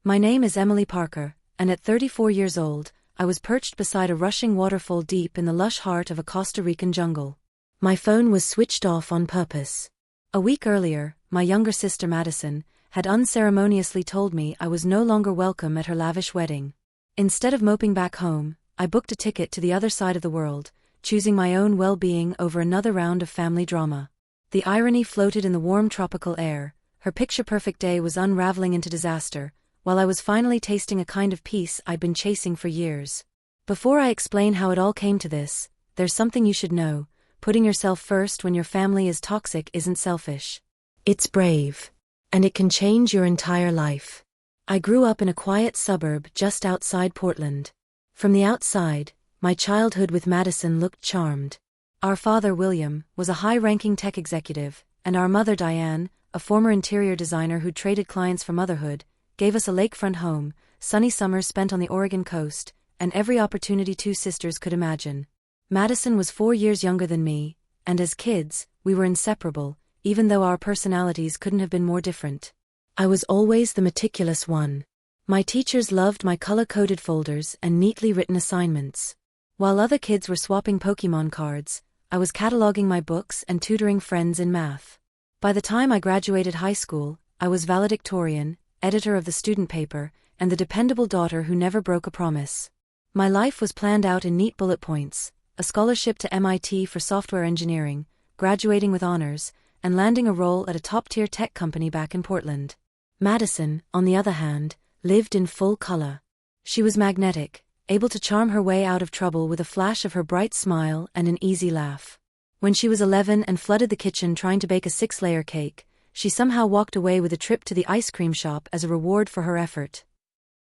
My name is Emily Parker, and at 34 years old, I was perched beside a rushing waterfall deep in the lush heart of a Costa Rican jungle. My phone was switched off on purpose. A week earlier, my younger sister Madison had unceremoniously told me I was no longer welcome at her lavish wedding. Instead of moping back home, I booked a ticket to the other side of the world, choosing my own well-being over another round of family drama. The irony floated in the warm tropical air. Her picture-perfect day was unraveling into disaster, while I was finally tasting a kind of peace I'd been chasing for years. Before I explain how it all came to this, there's something you should know. Putting yourself first when your family is toxic isn't selfish. It's brave. And it can change your entire life. I grew up in a quiet suburb just outside Portland. From the outside, my childhood with Madison looked charmed. Our father, William, was a high-ranking tech executive, and our mother, Diane, a former interior designer who traded clients for motherhood, gave us a lakefront home, sunny summers spent on the Oregon coast, and every opportunity two sisters could imagine. Madison was 4 years younger than me, and as kids, we were inseparable, even though our personalities couldn't have been more different. I was always the meticulous one. My teachers loved my color-coded folders and neatly written assignments. While other kids were swapping Pokémon cards, I was cataloging my books and tutoring friends in math. By the time I graduated high school, I was valedictorian, editor of the student paper, and the dependable daughter who never broke a promise. My life was planned out in neat bullet points: a scholarship to MIT for software engineering, graduating with honors, and landing a role at a top-tier tech company back in Portland. Madison, on the other hand, lived in full color. She was magnetic, able to charm her way out of trouble with a flash of her bright smile and an easy laugh. When she was 11 and flooded the kitchen trying to bake a 6-layer cake, she somehow walked away with a trip to the ice cream shop as a reward for her effort.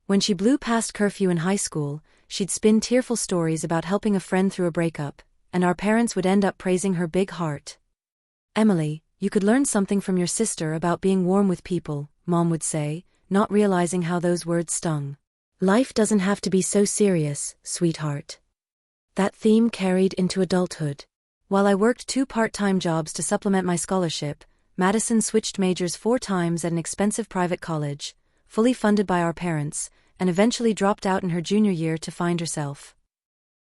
When she blew past curfew in high school, she'd spin tearful stories about helping a friend through a breakup, and our parents would end up praising her big heart. "Emily, you could learn something from your sister about being warm with people," Mom would say, not realizing how those words stung. "Life doesn't have to be so serious, sweetheart." That theme carried into adulthood. While I worked 2 part-time jobs to supplement my scholarship, Madison switched majors 4 times at an expensive private college, fully funded by our parents, and eventually dropped out in her junior year to find herself.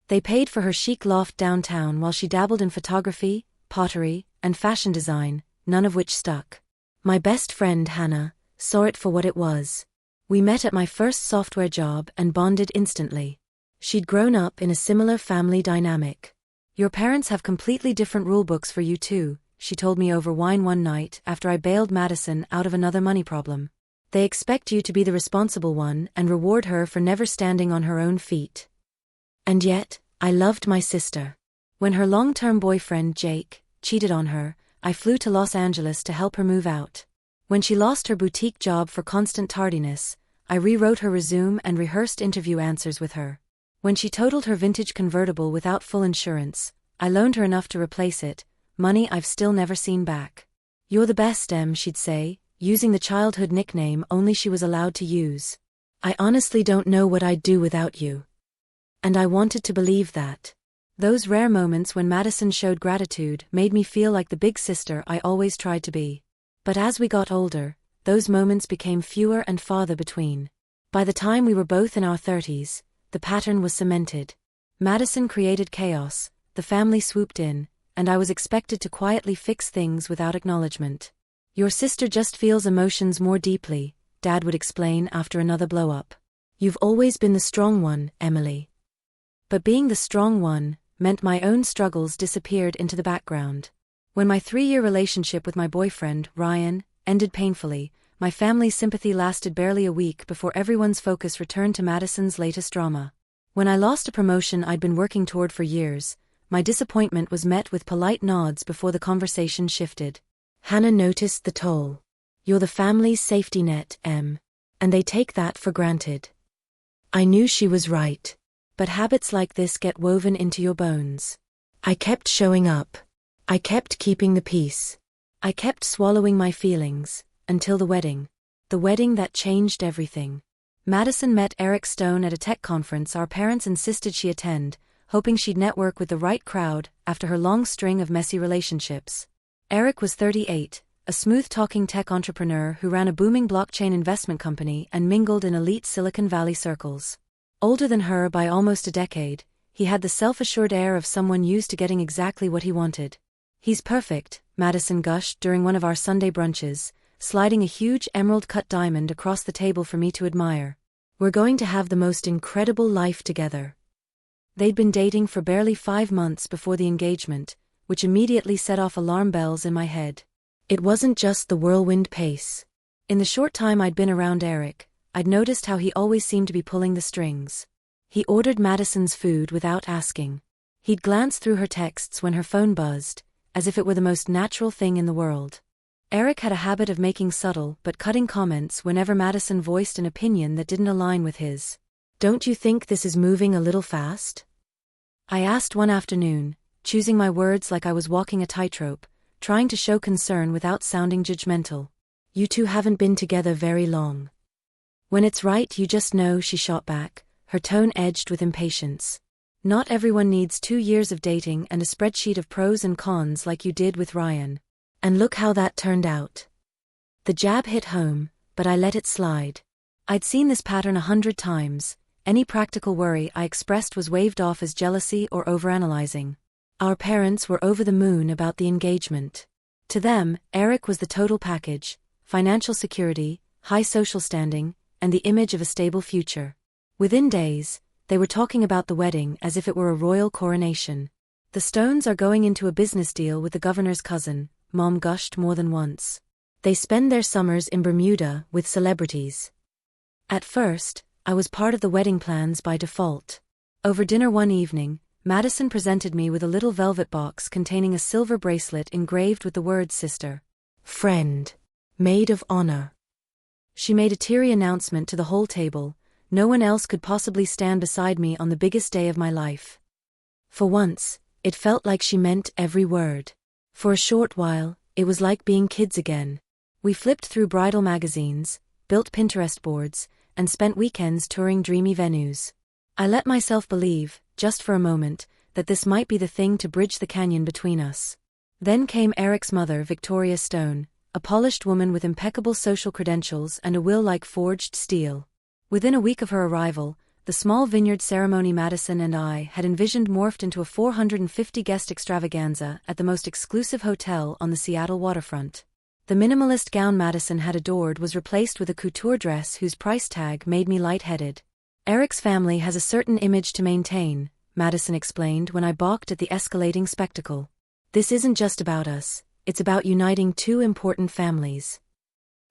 They paid for her chic loft downtown while she dabbled in photography, pottery, and fashion design, none of which stuck. My best friend Hannah saw it for what it was. We met at my first software job and bonded instantly. She'd grown up in a similar family dynamic. "Your parents have completely different rulebooks for you too," she told me over wine one night after I bailed Madison out of another money problem. "They expect you to be the responsible one and reward her for never standing on her own feet." And yet, I loved my sister. When her long-term boyfriend, Jake, cheated on her, I flew to Los Angeles to help her move out. When she lost her boutique job for constant tardiness, I rewrote her resume and rehearsed interview answers with her. When she totaled her vintage convertible without full insurance, I loaned her enough to replace it, money I've still never seen back. "You're the best, Em," she'd say, using the childhood nickname only she was allowed to use. "I honestly don't know what I'd do without you." And I wanted to believe that. Those rare moments when Madison showed gratitude made me feel like the big sister I always tried to be. But as we got older, those moments became fewer and farther between. By the time we were both in our 30s, the pattern was cemented. Madison created chaos, the family swooped in, and I was expected to quietly fix things without acknowledgement. "Your sister just feels emotions more deeply," Dad would explain after another blow-up. "You've always been the strong one, Emily." But being the strong one meant my own struggles disappeared into the background. When my 3-year relationship with my boyfriend, Ryan, ended painfully, my family's sympathy lasted barely a week before everyone's focus returned to Madison's latest drama. When I lost a promotion I'd been working toward for years, my disappointment was met with polite nods before the conversation shifted. "Hannah noticed the toll. You're the family's safety net, Em. And they take that for granted." I knew she was right. But habits like this get woven into your bones. I kept showing up. I kept keeping the peace. I kept swallowing my feelings, until the wedding. The wedding that changed everything. Madison met Eric Stone at a tech conference our parents insisted she attend, hoping she'd network with the right crowd after her long string of messy relationships. Eric was 38, a smooth-talking tech entrepreneur who ran a booming blockchain investment company and mingled in elite Silicon Valley circles. Older than her by almost a decade, he had the self-assured air of someone used to getting exactly what he wanted. "He's perfect," Madison gushed during one of our Sunday brunches, sliding a huge emerald-cut diamond across the table for me to admire. "We're going to have the most incredible life together." They'd been dating for barely 5 months before the engagement, which immediately set off alarm bells in my head. It wasn't just the whirlwind pace. In the short time I'd been around Eric, I'd noticed how he always seemed to be pulling the strings. He ordered Madison's food without asking. He'd glance through her texts when her phone buzzed, as if it were the most natural thing in the world. Eric had a habit of making subtle but cutting comments whenever Madison voiced an opinion that didn't align with his. "Don't you think this is moving a little fast?" I asked one afternoon, choosing my words like I was walking a tightrope, trying to show concern without sounding judgmental. "You two haven't been together very long." "When it's right you just know," she shot back, her tone edged with impatience. "Not everyone needs 2 years of dating and a spreadsheet of pros and cons like you did with Ryan. And look how that turned out." The jab hit home, but I let it slide. I'd seen this pattern 100 times. Any practical worry I expressed was waved off as jealousy or overanalyzing. Our parents were over the moon about the engagement. To them, Eric was the total package: financial security, high social standing, and the image of a stable future. Within days, they were talking about the wedding as if it were a royal coronation. "The Stones are going into a business deal with the governor's cousin," Mom gushed more than once. "They spend their summers in Bermuda with celebrities." At first, I was part of the wedding plans by default. Over dinner one evening, Madison presented me with a little velvet box containing a silver bracelet engraved with the words "Sister," "Friend," "Maid of Honor." She made a teary announcement to the whole table: no one else could possibly stand beside me on the biggest day of my life. For once, it felt like she meant every word. For a short while, it was like being kids again. We flipped through bridal magazines, built Pinterest boards, and spent weekends touring dreamy venues. I let myself believe, just for a moment, that this might be the thing to bridge the canyon between us. Then came Eric's mother, Victoria Stone, a polished woman with impeccable social credentials and a will like forged steel. Within a week of her arrival, the small vineyard ceremony Madison and I had envisioned morphed into a 450-guest extravaganza at the most exclusive hotel on the Seattle waterfront. The minimalist gown Madison had adored was replaced with a couture dress whose price tag made me lightheaded. "Eric's family has a certain image to maintain," Madison explained when I balked at the escalating spectacle. "This isn't just about us, it's about uniting 2 important families."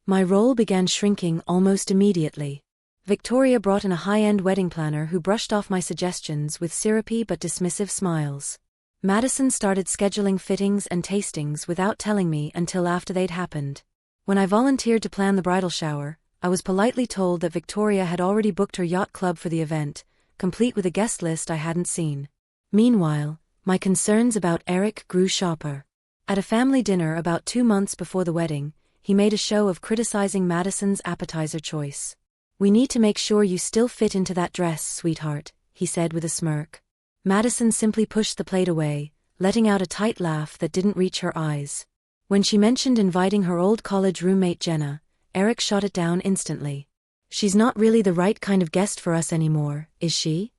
My role began shrinking almost immediately. Victoria brought in a high-end wedding planner who brushed off my suggestions with syrupy but dismissive smiles. Madison started scheduling fittings and tastings without telling me until after they'd happened. When I volunteered to plan the bridal shower, I was politely told that Victoria had already booked her yacht club for the event, complete with a guest list I hadn't seen. Meanwhile, my concerns about Eric grew sharper. At a family dinner about 2 months before the wedding, he made a show of criticizing Madison's appetizer choice. "We need to make sure you still fit into that dress, sweetheart," he said with a smirk. Madison simply pushed the plate away, letting out a tight laugh that didn't reach her eyes. When she mentioned inviting her old college roommate Jenna, Eric shot it down instantly. "She's not really the right kind of guest for us anymore, is she?"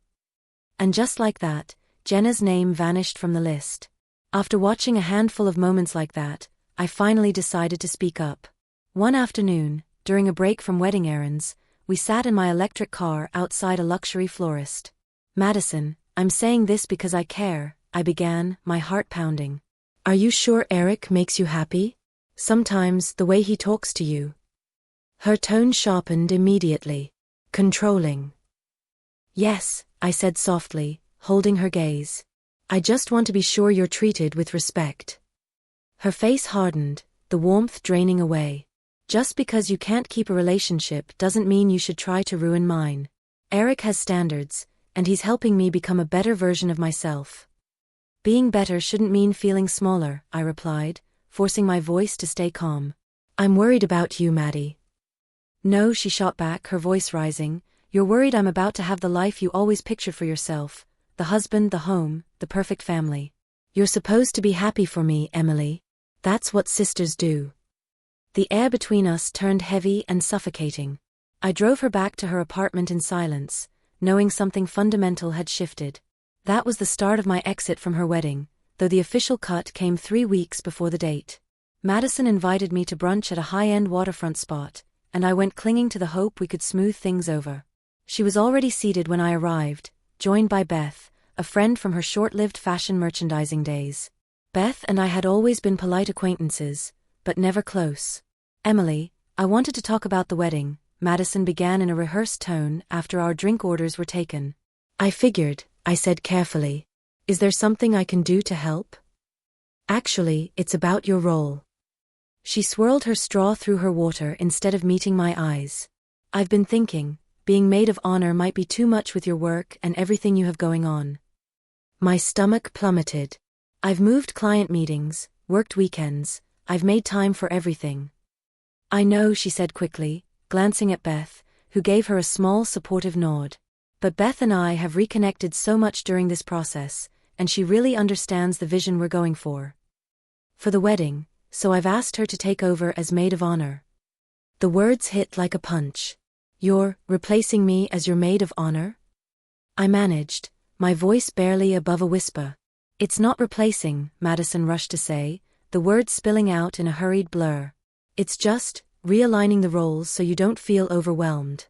And just like that, Jenna's name vanished from the list. After watching a handful of moments like that, I finally decided to speak up. One afternoon, during a break from wedding errands, we sat in my electric car outside a luxury florist. "Madison, I'm saying this because I care," I began, my heart pounding. "Are you sure Eric makes you happy? Sometimes the way he talks to you." Her tone sharpened immediately. "Controlling." "Yes," I said softly, holding her gaze. "I just want to be sure you're treated with respect." Her face hardened, the warmth draining away. "Just because you can't keep a relationship doesn't mean you should try to ruin mine. Eric has standards, and he's helping me become a better version of myself." "Being better shouldn't mean feeling smaller," I replied, forcing my voice to stay calm. "I'm worried about you, Maddie." "No," she shot back, her voice rising. "You're worried I'm about to have the life you always pictured for yourself. The husband, the home, the perfect family. You're supposed to be happy for me, Emily. That's what sisters do." The air between us turned heavy and suffocating. I drove her back to her apartment in silence, knowing something fundamental had shifted. That was the start of my exit from her wedding, though the official cut came 3 weeks before the date. Madison invited me to brunch at a high-end waterfront spot, and I went clinging to the hope we could smooth things over. She was already seated when I arrived, joined by Beth, a friend from her short-lived fashion merchandising days. Beth and I had always been polite acquaintances, but never close. "Emily, I wanted to talk about the wedding," Madison began in a rehearsed tone after our drink orders were taken. "I figured," I said carefully. "Is there something I can do to help?" "Actually, it's about your role." She swirled her straw through her water instead of meeting my eyes. "I've been thinking, being maid of honor might be too much with your work and everything you have going on." My stomach plummeted. "I've moved client meetings, worked weekends, I've made time for everything." "I know," she said quickly, glancing at Beth, who gave her a small supportive nod. "But Beth and I have reconnected so much during this process, and she really understands the vision we're going for the wedding, so I've asked her to take over as maid of honor." The words hit like a punch. "You're replacing me as your maid of honor?" I managed, my voice barely above a whisper. "It's not replacing," Madison rushed to say, the words spilling out in a hurried blur. "It's just realigning the roles so you don't feel overwhelmed."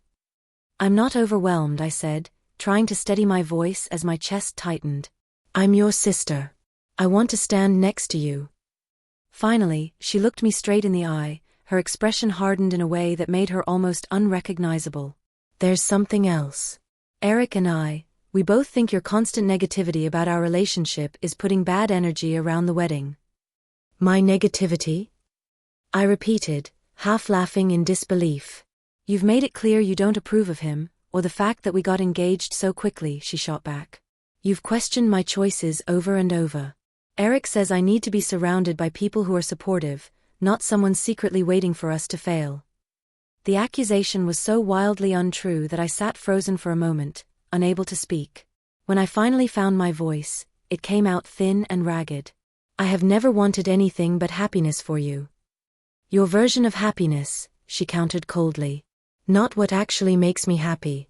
"I'm not overwhelmed," I said, trying to steady my voice as my chest tightened. "I'm your sister. I want to stand next to you." Finally, she looked me straight in the eye, her expression hardened in a way that made her almost unrecognizable. "There's something else. Eric and we both think your constant negativity about our relationship is putting bad energy around the wedding." "My negativity?" I repeated, half laughing in disbelief. "You've made it clear you don't approve of him, or the fact that we got engaged so quickly," she shot back. "You've questioned my choices over and over. Eric says I need to be surrounded by people who are supportive, not someone secretly waiting for us to fail." The accusation was so wildly untrue that I sat frozen for a moment, unable to speak. When I finally found my voice, it came out thin and ragged. "I have never wanted anything but happiness for you." "Your version of happiness," she countered coldly. "Not what actually makes me happy."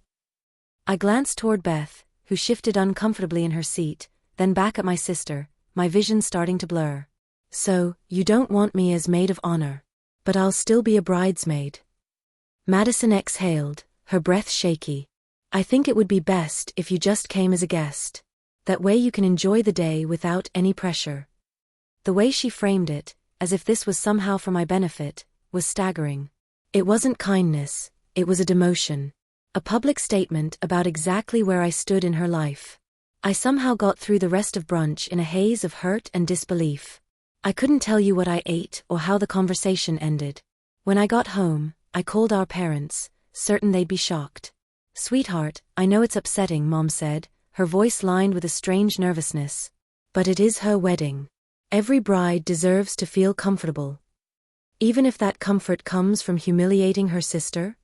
I glanced toward Beth, who shifted uncomfortably in her seat, then back at my sister, my vision starting to blur. "So, you don't want me as maid of honor. But I'll still be a bridesmaid." Madison exhaled, her breath shaky. "I think it would be best if you just came as a guest. That way you can enjoy the day without any pressure." The way she framed it, as if this was somehow for my benefit, was staggering. It wasn't kindness, it was a demotion. A public statement about exactly where I stood in her life. I somehow got through the rest of brunch in a haze of hurt and disbelief. I couldn't tell you what I ate or how the conversation ended. When I got home, I called our parents, certain they'd be shocked. "Sweetheart, I know it's upsetting," Mom said, her voice lined with a strange nervousness. "But it is her wedding. Every bride deserves to feel comfortable. Even if that comfort comes from humiliating her sister?"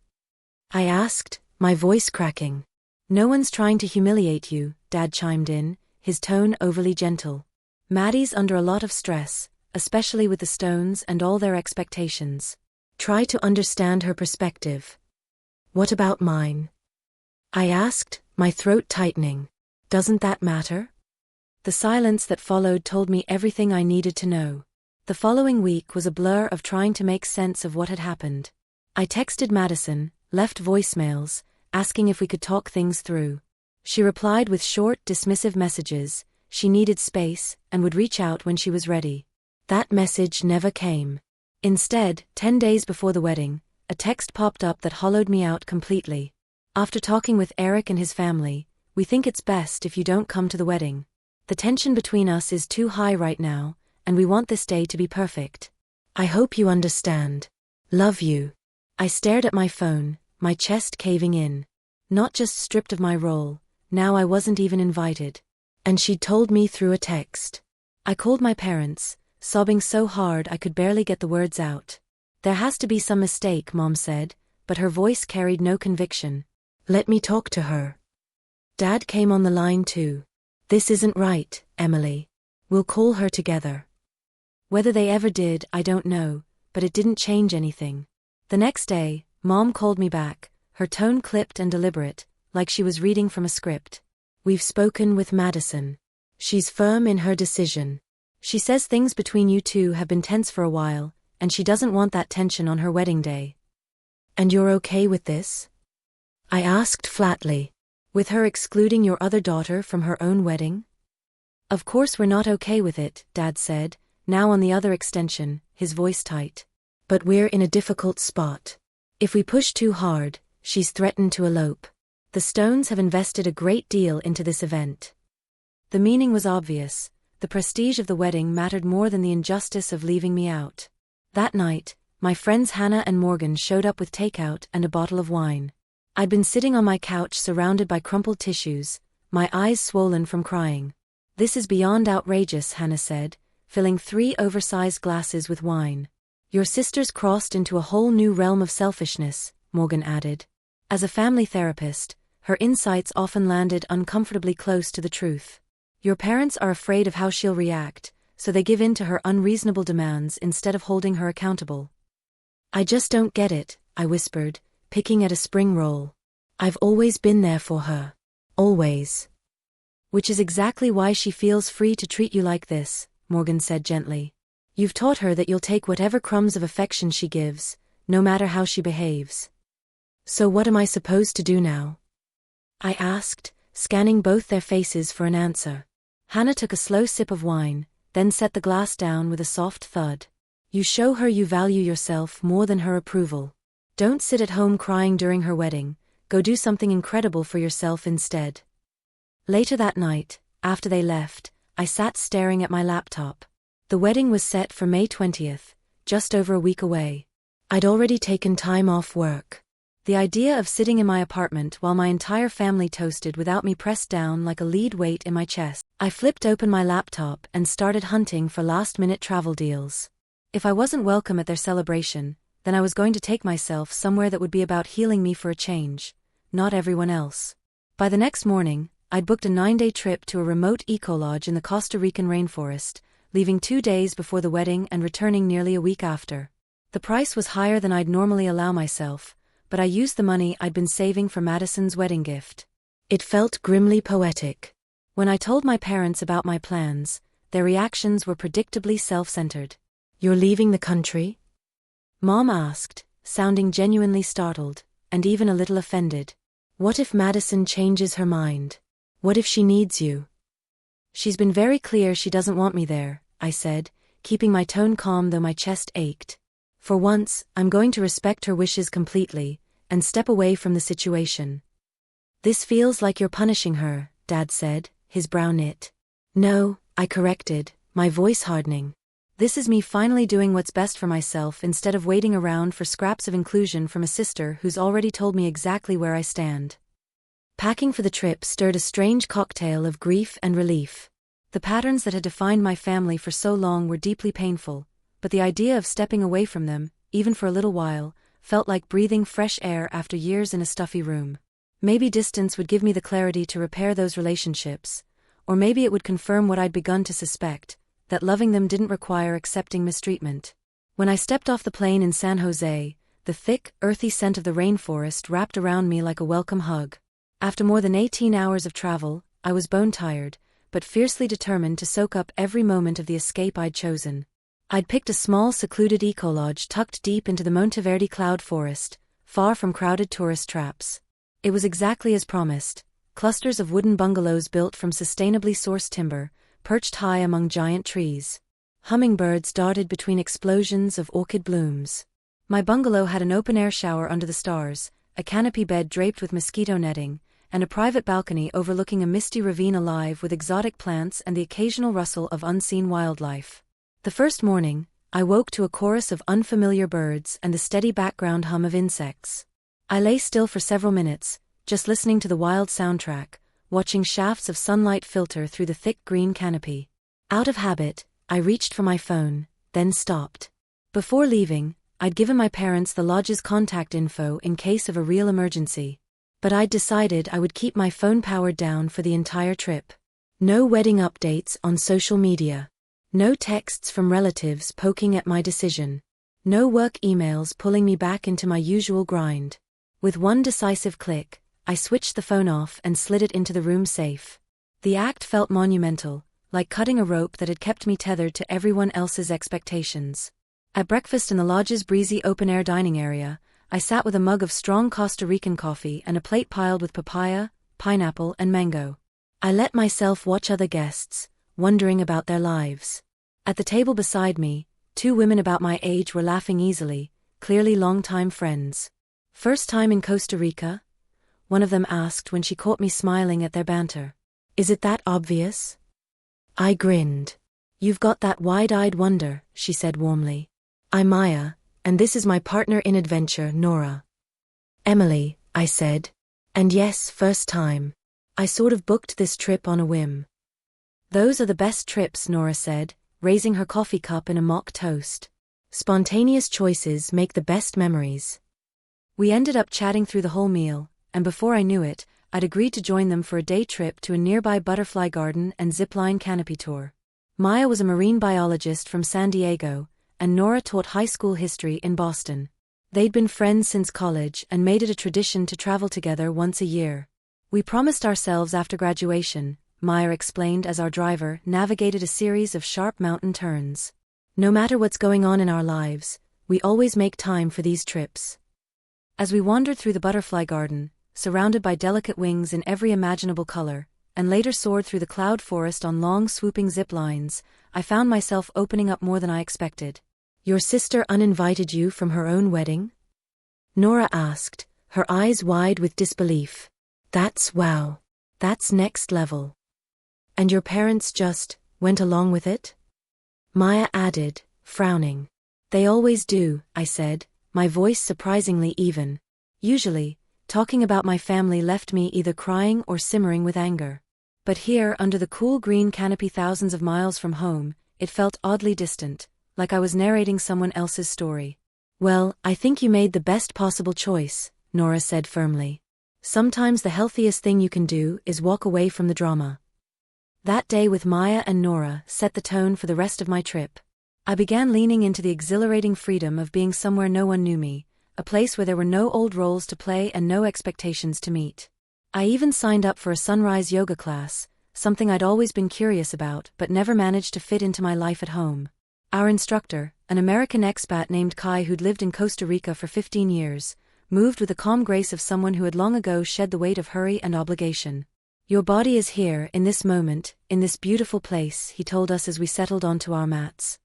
I asked, my voice cracking. "No one's trying to humiliate you," Dad chimed in, his tone overly gentle. "Maddie's under a lot of stress, especially with the Stones and all their expectations. Try to understand her perspective." "What about mine?" I asked, my throat tightening. "Doesn't that matter?" The silence that followed told me everything I needed to know. The following week was a blur of trying to make sense of what had happened. I texted Madison, left voicemails, asking if we could talk things through. She replied with short, dismissive messages. She needed space, and would reach out when she was ready. That message never came. Instead, 10 days before the wedding, a text popped up that hollowed me out completely. "After talking with Eric and his family, we think it's best if you don't come to the wedding. The tension between us is too high right now, and we want this day to be perfect. I hope you understand. Love you." I stared at my phone, my chest caving in. Not just stripped of my role, now I wasn't even invited. And she'd told me through a text. I called my parents, sobbing so hard I could barely get the words out. "There has to be some mistake," Mom said, but her voice carried no conviction. "Let me talk to her." Dad came on the line too. "This isn't right, Emily. We'll call her together." Whether they ever did, I don't know, but it didn't change anything. The next day, Mom called me back, her tone clipped and deliberate, like she was reading from a script. "We've spoken with Madison. She's firm in her decision. She says things between you two have been tense for a while, and she doesn't want that tension on her wedding day." "And you're okay with this?" I asked flatly. "With her excluding your other daughter from her own wedding?" "Of course we're not okay with it," Dad said, now on the other extension, his voice tight. "But we're in a difficult spot. If we push too hard, she's threatened to elope. The Stones have invested a great deal into this event." The meaning was obvious. The prestige of the wedding mattered more than the injustice of leaving me out. That night, my friends Hannah and Morgan showed up with takeout and a bottle of wine. I'd been sitting on my couch surrounded by crumpled tissues, my eyes swollen from crying. "This is beyond outrageous," Hannah said, filling 3 oversized glasses with wine. "Your sisters crossed into a whole new realm of selfishness," Morgan added. As a family therapist, her insights often landed uncomfortably close to the truth. "Your parents are afraid of how she'll react, so they give in to her unreasonable demands instead of holding her accountable." "I just don't get it," I whispered, picking at a spring roll. "I've always been there for her. Always." "Which is exactly why she feels free to treat you like this," Morgan said gently. "You've taught her that you'll take whatever crumbs of affection she gives, no matter how she behaves." "So what am I supposed to do now?" I asked, scanning both their faces for an answer. Hannah took a slow sip of wine, then set the glass down with a soft thud. "You show her you value yourself more than her approval. Don't sit at home crying during her wedding, go do something incredible for yourself instead." Later that night, after they left, I sat staring at my laptop. The wedding was set for May 20th, just over a week away. I'd already taken time off work. The idea of sitting in my apartment while my entire family toasted without me pressed down like a lead weight in my chest. I flipped open my laptop and started hunting for last-minute travel deals. If I wasn't welcome at their celebration, then I was going to take myself somewhere that would be about healing me for a change, not everyone else. By the next morning, I'd booked a 9-day trip to a remote eco-lodge in the Costa Rican rainforest, leaving 2 days before the wedding and returning nearly a week after. The price was higher than I'd normally allow myself, but I used the money I'd been saving for Madison's wedding gift. It felt grimly poetic. When I told my parents about my plans, their reactions were predictably self-centered. "You're leaving the country?" Mom asked, sounding genuinely startled, and even a little offended. "What if Madison changes her mind? What if she needs you?" "She's been very clear she doesn't want me there," I said, keeping my tone calm though my chest ached. "For once, I'm going to respect her wishes completely, and step away from the situation." "This feels like you're punishing her," Dad said, his brow knit. "No," I corrected, my voice hardening. "This is me finally doing what's best for myself instead of waiting around for scraps of inclusion from a sister who's already told me exactly where I stand." Packing for the trip stirred a strange cocktail of grief and relief. The patterns that had defined my family for so long were deeply painful, but the idea of stepping away from them, even for a little while, felt like breathing fresh air after years in a stuffy room. Maybe distance would give me the clarity to repair those relationships, or maybe it would confirm what I'd begun to suspect, that loving them didn't require accepting mistreatment. When I stepped off the plane in San Jose, the thick, earthy scent of the rainforest wrapped around me like a welcome hug. After more than 18 hours of travel, I was bone-tired, but fiercely determined to soak up every moment of the escape I'd chosen. I'd picked a small secluded eco-lodge tucked deep into the Monteverde cloud forest, far from crowded tourist traps. It was exactly as promised, clusters of wooden bungalows built from sustainably sourced timber, perched high among giant trees. Hummingbirds darted between explosions of orchid blooms. My bungalow had an open-air shower under the stars, a canopy bed draped with mosquito netting, and a private balcony overlooking a misty ravine alive with exotic plants and the occasional rustle of unseen wildlife. The first morning, I woke to a chorus of unfamiliar birds and the steady background hum of insects. I lay still for several minutes, just listening to the wild soundtrack, watching shafts of sunlight filter through the thick green canopy. Out of habit, I reached for my phone, then stopped. Before leaving, I'd given my parents the lodge's contact info in case of a real emergency. But I'd decided I would keep my phone powered down for the entire trip. No wedding updates on social media. No texts from relatives poking at my decision. No work emails pulling me back into my usual grind. With one decisive click, I switched the phone off and slid it into the room safe. The act felt monumental, like cutting a rope that had kept me tethered to everyone else's expectations. At breakfast in the lodge's breezy open-air dining area, I sat with a mug of strong Costa Rican coffee and a plate piled with papaya, pineapple, and mango. I let myself watch other guests, wondering about their lives. At the table beside me, 2 women about my age were laughing easily, clearly long-time friends. "First time in Costa Rica?" one of them asked when she caught me smiling at their banter. "Is it that obvious?" I grinned. "You've got that wide-eyed wonder," she said warmly. "I'm Maya, and this is my partner in adventure, Nora." "Emily," I said. "And yes, first time. I sort of booked this trip on a whim." "Those are the best trips," Nora said, raising her coffee cup in a mock toast. "Spontaneous choices make the best memories." We ended up chatting through the whole meal, and before I knew it, I'd agreed to join them for a day trip to a nearby butterfly garden and zipline canopy tour. Maya was a marine biologist from San Diego, and Nora taught high school history in Boston. They'd been friends since college and made it a tradition to travel together once a year. "We promised ourselves after graduation," Maya explained as our driver navigated a series of sharp mountain turns. "No matter what's going on in our lives, we always make time for these trips." As we wandered through the butterfly garden, surrounded by delicate wings in every imaginable color, and later soared through the cloud forest on long swooping zip lines, I found myself opening up more than I expected. "Your sister uninvited you from her own wedding?" Nora asked, her eyes wide with disbelief. Wow. That's next level." "And your parents just went along with it?" Maya added, frowning. "They always do," I said, my voice surprisingly even. Usually, talking about my family left me either crying or simmering with anger. But here, under the cool green canopy thousands of miles from home, it felt oddly distant, like I was narrating someone else's story. "Well, I think you made the best possible choice," Nora said firmly. "Sometimes the healthiest thing you can do is walk away from the drama." That day with Maya and Nora set the tone for the rest of my trip. I began leaning into the exhilarating freedom of being somewhere no one knew me, a place where there were no old roles to play and no expectations to meet. I even signed up for a sunrise yoga class, something I'd always been curious about but never managed to fit into my life at home. Our instructor, an American expat named Kai who'd lived in Costa Rica for 15 years, moved with the calm grace of someone who had long ago shed the weight of hurry and obligation. "Your body is here, in this moment, in this beautiful place," he told us as we settled onto our mats.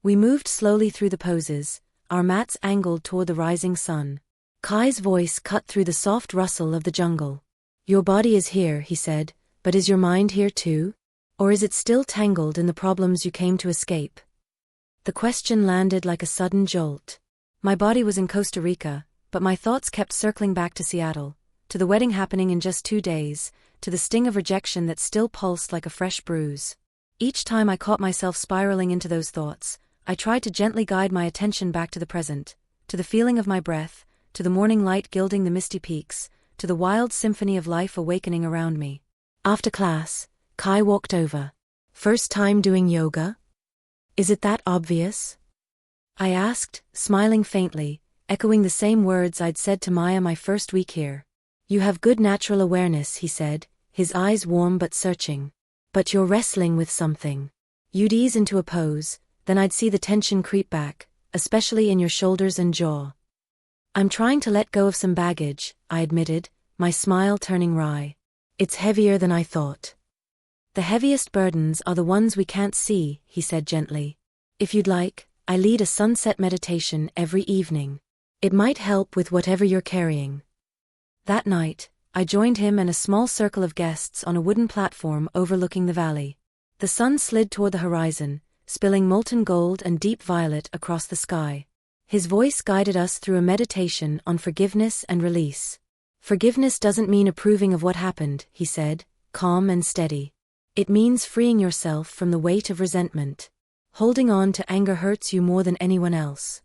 We moved slowly through the poses, our mats angled toward the rising sun. Kai's voice cut through the soft rustle of the jungle. "Your body is here," he said, "but is your mind here too? Or is it still tangled in the problems you came to escape?" The question landed like a sudden jolt. My body was in Costa Rica, but my thoughts kept circling back to Seattle, to the wedding happening in just 2 days, to the sting of rejection that still pulsed like a fresh bruise. Each time I caught myself spiraling into those thoughts, I tried to gently guide my attention back to the present, to the feeling of my breath, to the morning light gilding the misty peaks, to the wild symphony of life awakening around me. After class, Kai walked over. "First time doing yoga? Is it that obvious?" I asked, smiling faintly, echoing the same words I'd said to Maya my first week here. "You have good natural awareness," he said, his eyes warm but searching. "But you're wrestling with something." You'd ease into a pose, then I'd see the tension creep back, especially in your shoulders and jaw. "I'm trying to let go of some baggage," I admitted, my smile turning wry. "It's heavier than I thought." "The heaviest burdens are the ones we can't see," he said gently. "If you'd like, I lead a sunset meditation every evening. It might help with whatever you're carrying." That night, I joined him and a small circle of guests on a wooden platform overlooking the valley. The sun slid toward the horizon, spilling molten gold and deep violet across the sky. His voice guided us through a meditation on forgiveness and release. "Forgiveness doesn't mean approving of what happened," he said, calm and steady. "It means freeing yourself from the weight of resentment. Holding on to anger hurts you more than anyone else."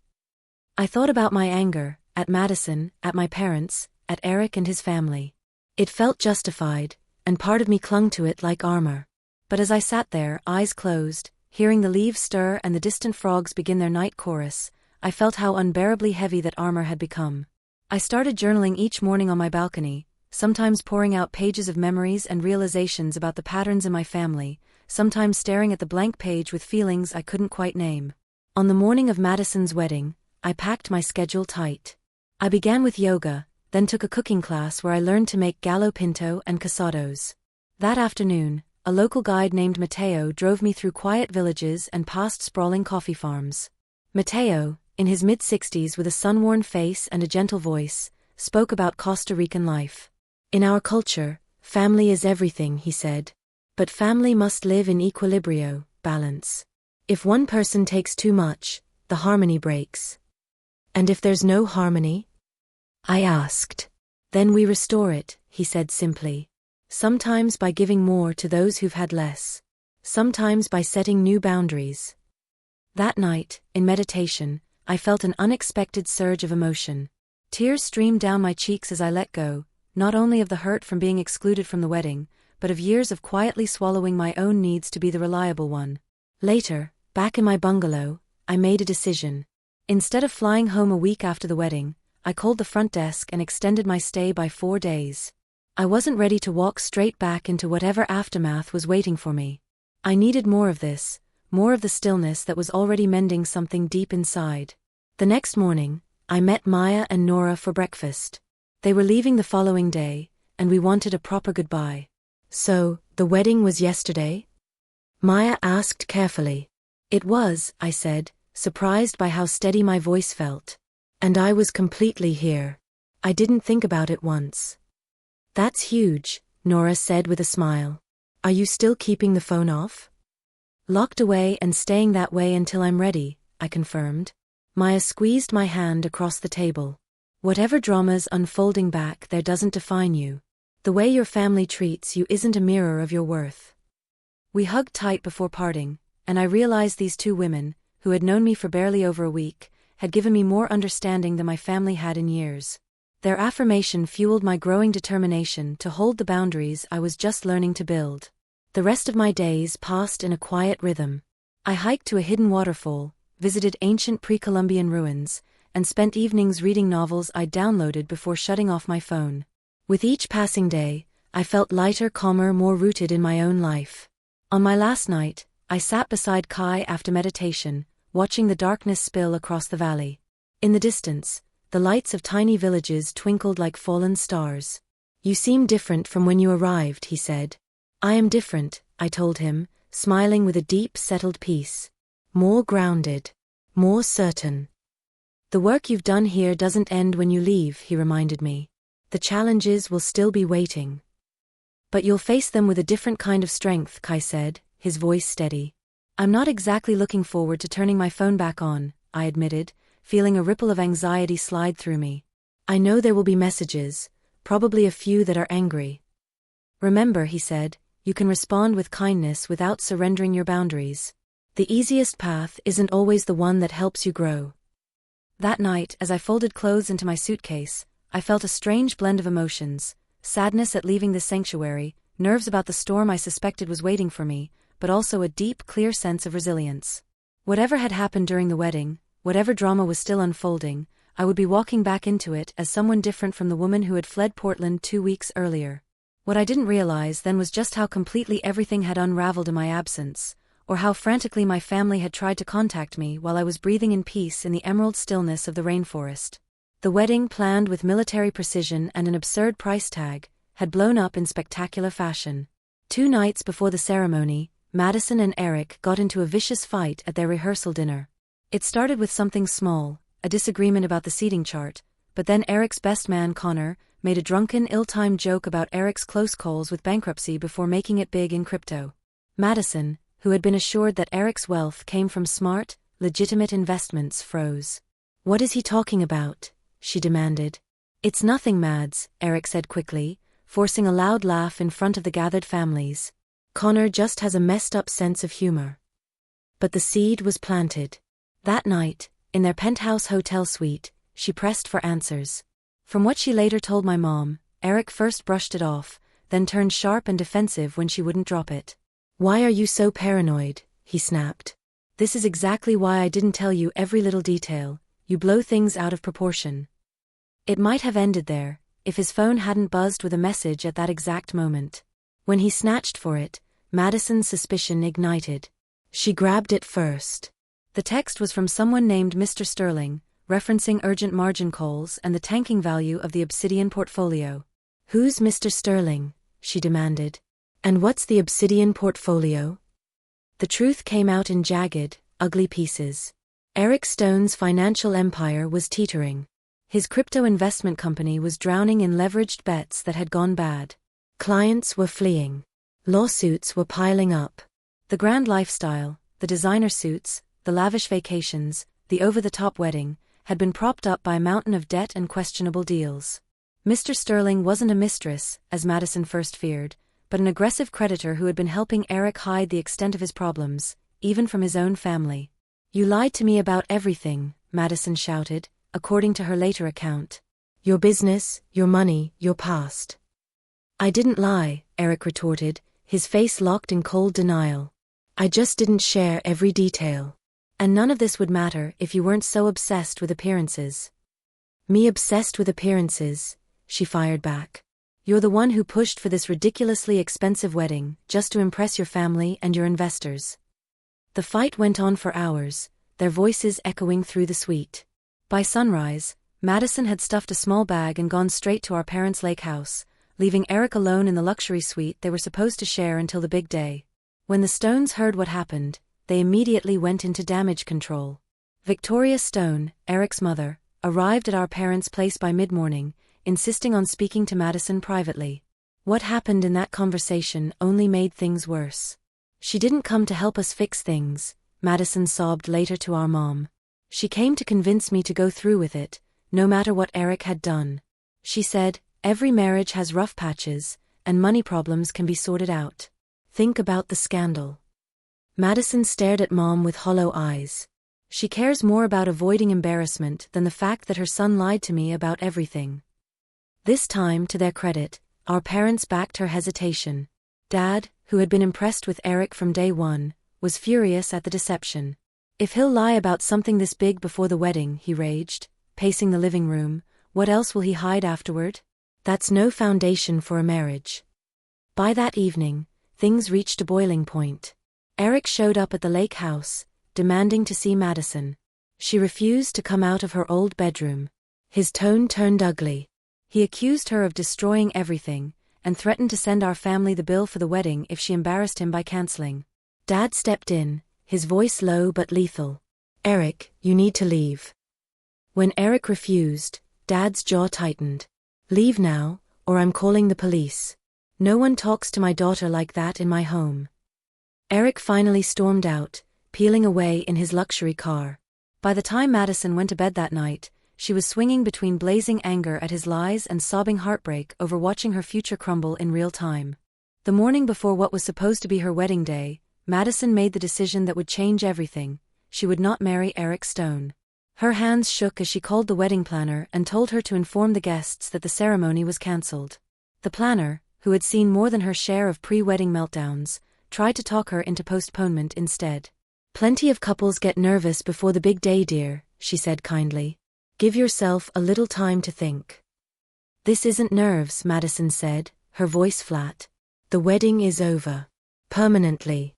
I thought about my anger, at Madison, at my parents, at Eric and his family. It felt justified, and part of me clung to it like armor. But as I sat there, eyes closed, hearing the leaves stir and the distant frogs begin their night chorus, I felt how unbearably heavy that armor had become. I started journaling each morning on my balcony, sometimes pouring out pages of memories and realizations about the patterns in my family, sometimes staring at the blank page with feelings I couldn't quite name. On the morning of Madison's wedding, I packed my schedule tight. I began with yoga, then took a cooking class where I learned to make gallo pinto and casados. That afternoon, a local guide named Mateo drove me through quiet villages and past sprawling coffee farms. Mateo, in his mid-60s with a sun-worn face and a gentle voice, spoke about Costa Rican life. In our culture, family is everything, he said. But family must live in equilibrio, balance. If one person takes too much, the harmony breaks. And if there's no harmony? I asked. Then we restore it, he said simply. Sometimes by giving more to those who've had less. Sometimes by setting new boundaries. That night, in meditation, I felt an unexpected surge of emotion. Tears streamed down my cheeks as I let go, not only of the hurt from being excluded from the wedding, but of years of quietly swallowing my own needs to be the reliable one. Later, back in my bungalow, I made a decision. Instead of flying home a week after the wedding, I called the front desk and extended my stay by 4 days. I wasn't ready to walk straight back into whatever aftermath was waiting for me. I needed more of this, more of the stillness that was already mending something deep inside. The next morning, I met Maya and Nora for breakfast. They were leaving the following day, and we wanted a proper goodbye. So, the wedding was yesterday? Maya asked carefully. It was, I said, surprised by how steady my voice felt. And I was completely here. I didn't think about it once. That's huge, Nora said with a smile. Are you still keeping the phone off? Locked away and staying that way until I'm ready, I confirmed. Maya squeezed my hand across the table. Whatever drama's unfolding back there doesn't define you. The way your family treats you isn't a mirror of your worth. We hugged tight before parting, and I realized these two women, who had known me for barely over a week, had given me more understanding than my family had in years. Their affirmation fueled my growing determination to hold the boundaries I was just learning to build. The rest of my days passed in a quiet rhythm. I hiked to a hidden waterfall, visited ancient pre-Columbian ruins, and spent evenings reading novels I'd downloaded before shutting off my phone. With each passing day, I felt lighter, calmer, more rooted in my own life. On my last night, I sat beside Kai after meditation, watching the darkness spill across the valley. In the distance, the lights of tiny villages twinkled like fallen stars. You seem different from when you arrived, he said. I am different, I told him, smiling with a deep, settled peace. More grounded. More certain. The work you've done here doesn't end when you leave, he reminded me. The challenges will still be waiting. But you'll face them with a different kind of strength, Kai said, his voice steady. I'm not exactly looking forward to turning my phone back on, I admitted, feeling a ripple of anxiety slide through me. I know there will be messages, probably a few that are angry. Remember, he said, you can respond with kindness without surrendering your boundaries. The easiest path isn't always the one that helps you grow. That night, as I folded clothes into my suitcase, I felt a strange blend of emotions, sadness at leaving this sanctuary, nerves about the storm I suspected was waiting for me, but also a deep, clear sense of resilience. Whatever had happened during the wedding, whatever drama was still unfolding, I would be walking back into it as someone different from the woman who had fled Portland 2 weeks earlier. What I didn't realize then was just how completely everything had unraveled in my absence, or how frantically my family had tried to contact me while I was breathing in peace in the emerald stillness of the rainforest. The wedding, planned with military precision and an absurd price tag, had blown up in spectacular fashion. 2 nights before the ceremony, Madison and Eric got into a vicious fight at their rehearsal dinner. It started with something small, a disagreement about the seating chart, but then Eric's best man, Connor, made a drunken, ill-timed joke about Eric's close calls with bankruptcy before making it big in crypto. Madison, who had been assured that Eric's wealth came from smart, legitimate investments, froze. What is he talking about? She demanded. It's nothing, Mads, Eric said quickly, forcing a loud laugh in front of the gathered families. Connor just has a messed-up sense of humor. But the seed was planted. That night, in their penthouse hotel suite, she pressed for answers. From what she later told my mom, Eric first brushed it off, then turned sharp and defensive when she wouldn't drop it. Why are you so paranoid? He snapped. This is exactly why I didn't tell you every little detail, you blow things out of proportion. It might have ended there, if his phone hadn't buzzed with a message at that exact moment. When he snatched for it, Madison's suspicion ignited. She grabbed it first. The text was from someone named Mr. Sterling, referencing urgent margin calls and the tanking value of the Obsidian portfolio. "Who's Mr. Sterling?" she demanded. "And what's the Obsidian portfolio?" The truth came out in jagged, ugly pieces. Eric Stone's financial empire was teetering. His crypto investment company was drowning in leveraged bets that had gone bad. Clients were fleeing. Lawsuits were piling up. The grand lifestyle, the designer suits, the lavish vacations, the over-the-top wedding, had been propped up by a mountain of debt and questionable deals. Mr. Sterling wasn't a mistress, as Madison first feared, but an aggressive creditor who had been helping Eric hide the extent of his problems, even from his own family. "You lied to me about everything," Madison shouted, according to her later account. "Your business, your money, your past." "I didn't lie," Eric retorted, his face locked in cold denial. "I just didn't share every detail. And none of this would matter if you weren't so obsessed with appearances." "Me obsessed with appearances?" she fired back. "You're the one who pushed for this ridiculously expensive wedding, just to impress your family and your investors." The fight went on for hours, their voices echoing through the suite. By sunrise, Madison had stuffed a small bag and gone straight to our parents' lake house, leaving Eric alone in the luxury suite they were supposed to share until the big day. When the Stones heard what happened, they immediately went into damage control. Victoria Stone, Eric's mother, arrived at our parents' place by mid-morning, insisting on speaking to Madison privately. What happened in that conversation only made things worse. "She didn't come to help us fix things," Madison sobbed later to our mom. "She came to convince me to go through with it, no matter what Eric had done. She said, every marriage has rough patches, and money problems can be sorted out. Think about the scandal." Madison stared at Mom with hollow eyes. "She cares more about avoiding embarrassment than the fact that her son lied to me about everything." This time, to their credit, our parents backed her hesitation. Dad, who had been impressed with Eric from day one, was furious at the deception. "If he'll lie about something this big before the wedding," he raged, pacing the living room, "what else will he hide afterward? That's no foundation for a marriage." By that evening, things reached a boiling point. Eric showed up at the lake house, demanding to see Madison. She refused to come out of her old bedroom. His tone turned ugly. He accused her of destroying everything, and threatened to send our family the bill for the wedding if she embarrassed him by canceling. Dad stepped in, his voice low but lethal. "Eric, you need to leave." When Eric refused, Dad's jaw tightened. "Leave now, or I'm calling the police. No one talks to my daughter like that in my home." Eric finally stormed out, peeling away in his luxury car. By the time Madison went to bed that night, she was swinging between blazing anger at his lies and sobbing heartbreak over watching her future crumble in real time. The morning before what was supposed to be her wedding day, Madison made the decision that would change everything: she would not marry Eric Stone. Her hands shook as she called the wedding planner and told her to inform the guests that the ceremony was cancelled. The planner, who had seen more than her share of pre-wedding meltdowns, tried to talk her into postponement instead. "Plenty of couples get nervous before the big day, dear," she said kindly. "Give yourself a little time to think." "This isn't nerves," Madison said, her voice flat. "The wedding is over. Permanently."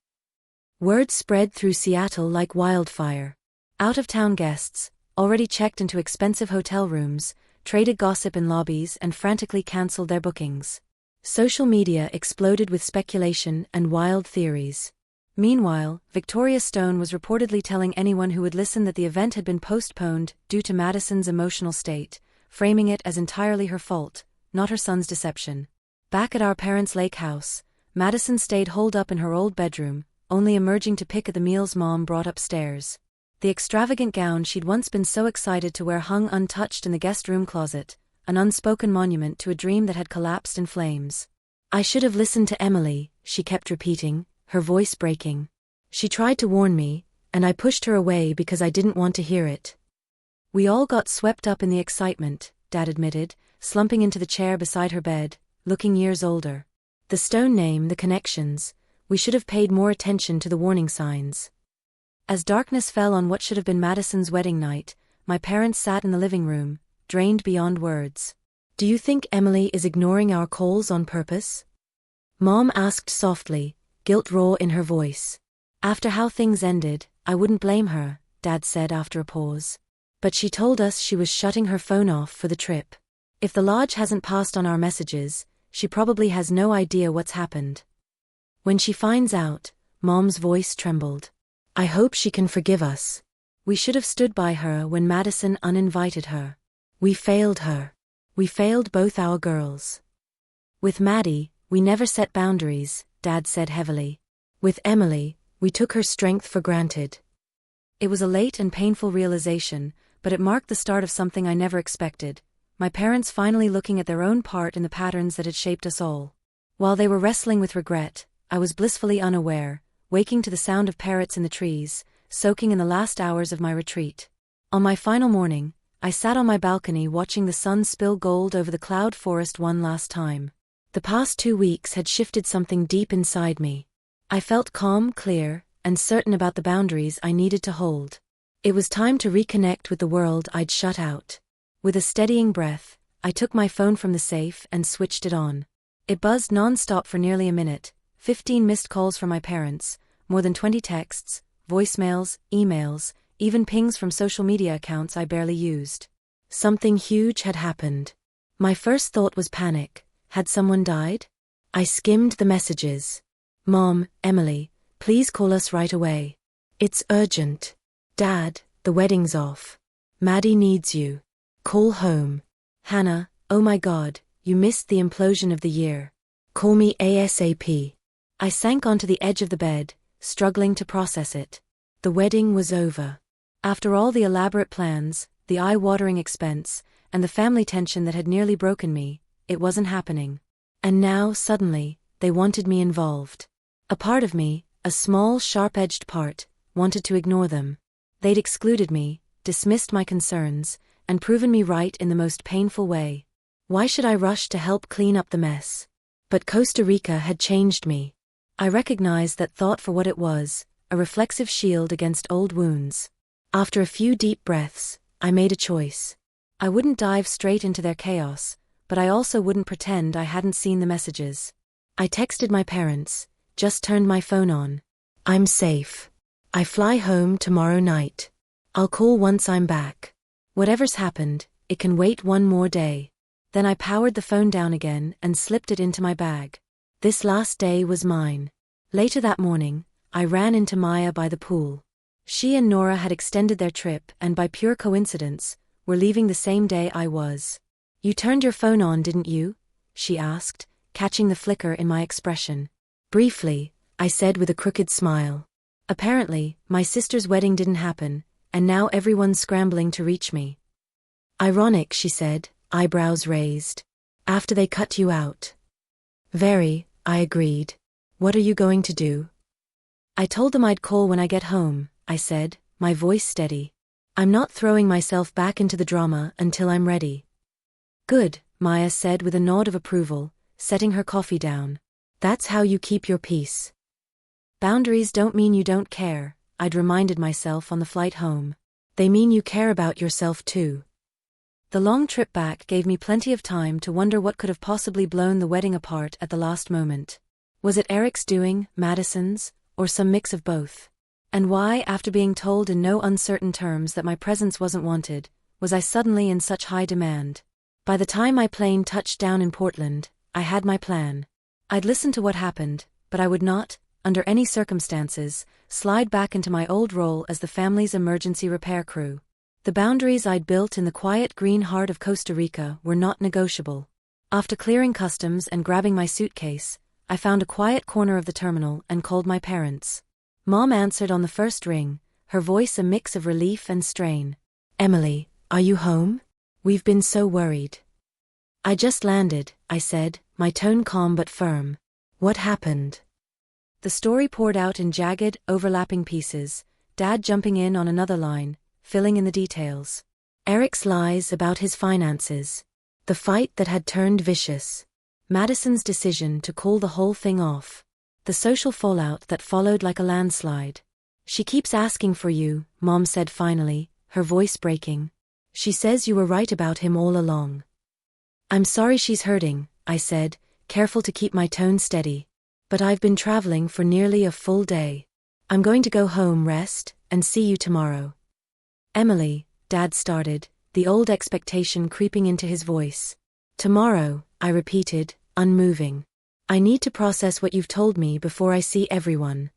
Word spread through Seattle like wildfire. Out-of-town guests, already checked into expensive hotel rooms, traded gossip in lobbies and frantically canceled their bookings. Social media exploded with speculation and wild theories. Meanwhile, Victoria Stone was reportedly telling anyone who would listen that the event had been postponed due to Madison's emotional state, framing it as entirely her fault, not her son's deception. Back at our parents' lake house, Madison stayed holed up in her old bedroom, only emerging to pick at the meals Mom brought upstairs. The extravagant gown she'd once been so excited to wear hung untouched in the guest room closet, an unspoken monument to a dream that had collapsed in flames. "I should have listened to Emily," she kept repeating, her voice breaking. "She tried to warn me, and I pushed her away because I didn't want to hear it." "We all got swept up in the excitement," Dad admitted, slumping into the chair beside her bed, looking years older. "The Stone name, the connections, we should have paid more attention to the warning signs." As darkness fell on what should have been Madison's wedding night, my parents sat in the living room, drained beyond words. "Do you think Emily is ignoring our calls on purpose?" Mom asked softly, guilt raw in her voice. "After how things ended, I wouldn't blame her," Dad said after a pause. "But she told us she was shutting her phone off for the trip. If the lodge hasn't passed on our messages, she probably has no idea what's happened. When she finds out," Mom's voice trembled, "I hope she can forgive us. We should have stood by her when Madison uninvited her. We failed her. We failed both our girls. With Maddie, we never set boundaries," Dad said heavily. "With Emily, we took her strength for granted." It was a late and painful realization, but it marked the start of something I never expected, my parents finally looking at their own part in the patterns that had shaped us all. While they were wrestling with regret, I was blissfully unaware, waking to the sound of parrots in the trees, soaking in the last hours of my retreat. On my final morning, I sat on my balcony watching the sun spill gold over the cloud forest one last time. The past 2 weeks had shifted something deep inside me. I felt calm, clear, and certain about the boundaries I needed to hold. It was time to reconnect with the world I'd shut out. With a steadying breath, I took my phone from the safe and switched it on. It buzzed non-stop for nearly a minute, 15 missed calls from my parents, more than 20 texts, voicemails, emails, even pings from social media accounts I barely used. Something huge had happened. My first thought was panic. Had someone died? I skimmed the messages. "Mom, Emily, please call us right away. It's urgent. Dad, the wedding's off. Maddie needs you. Call home. Hannah, oh my God, you missed the implosion of the year. Call me ASAP." I sank onto the edge of the bed, struggling to process it. The wedding was over. After all the elaborate plans, the eye-watering expense, and the family tension that had nearly broken me, it wasn't happening. And now, suddenly, they wanted me involved. A part of me, a small, sharp-edged part, wanted to ignore them. They'd excluded me, dismissed my concerns, and proven me right in the most painful way. Why should I rush to help clean up the mess? But Costa Rica had changed me. I recognized that thought for what it was, a reflexive shield against old wounds. After a few deep breaths, I made a choice. I wouldn't dive straight into their chaos, but I also wouldn't pretend I hadn't seen the messages. I texted my parents, just turned my phone on. "I'm safe. I fly home tomorrow night. I'll call once I'm back. Whatever's happened, it can wait one more day." Then I powered the phone down again and slipped it into my bag. This last day was mine. Later that morning, I ran into Maya by the pool. She and Nora had extended their trip and by pure coincidence, were leaving the same day I was. "You turned your phone on, didn't you?" she asked, catching the flicker in my expression. "Briefly," I said with a crooked smile. "Apparently, my sister's wedding didn't happen, and now everyone's scrambling to reach me." "Ironic," she said, eyebrows raised. "After they cut you out." "Very," I agreed. "What are you going to do?" "I told them I'd call when I get home," I said, my voice steady. "I'm not throwing myself back into the drama until I'm ready." "Good," Maya said with a nod of approval, setting her coffee down. "That's how you keep your peace." "Boundaries don't mean you don't care," I'd reminded myself on the flight home. "They mean you care about yourself too." The long trip back gave me plenty of time to wonder what could have possibly blown the wedding apart at the last moment. Was it Eric's doing, Madison's, or some mix of both? And why, after being told in no uncertain terms that my presence wasn't wanted, was I suddenly in such high demand? By the time my plane touched down in Portland, I had my plan. I'd listen to what happened, but I would not, under any circumstances, slide back into my old role as the family's emergency repair crew. The boundaries I'd built in the quiet green heart of Costa Rica were not negotiable. After clearing customs and grabbing my suitcase, I found a quiet corner of the terminal and called my parents. Mom answered on the first ring, her voice a mix of relief and strain. "Emily, are you home? We've been so worried." "I just landed," I said, my tone calm but firm. "What happened?" The story poured out in jagged, overlapping pieces, Dad jumping in on another line, filling in the details. Eric's lies about his finances. The fight that had turned vicious. Madison's decision to call the whole thing off. The social fallout that followed like a landslide. "She keeps asking for you," Mom said finally, her voice breaking. She says you were right about him all along. I'm sorry she's hurting, I said, careful to keep my tone steady. But I've been traveling for nearly a full day. I'm going to go home, rest, and see you tomorrow. Emily, Dad started, the old expectation creeping into his voice. Tomorrow, I repeated, unmoving. I need to process what you've told me before I see everyone.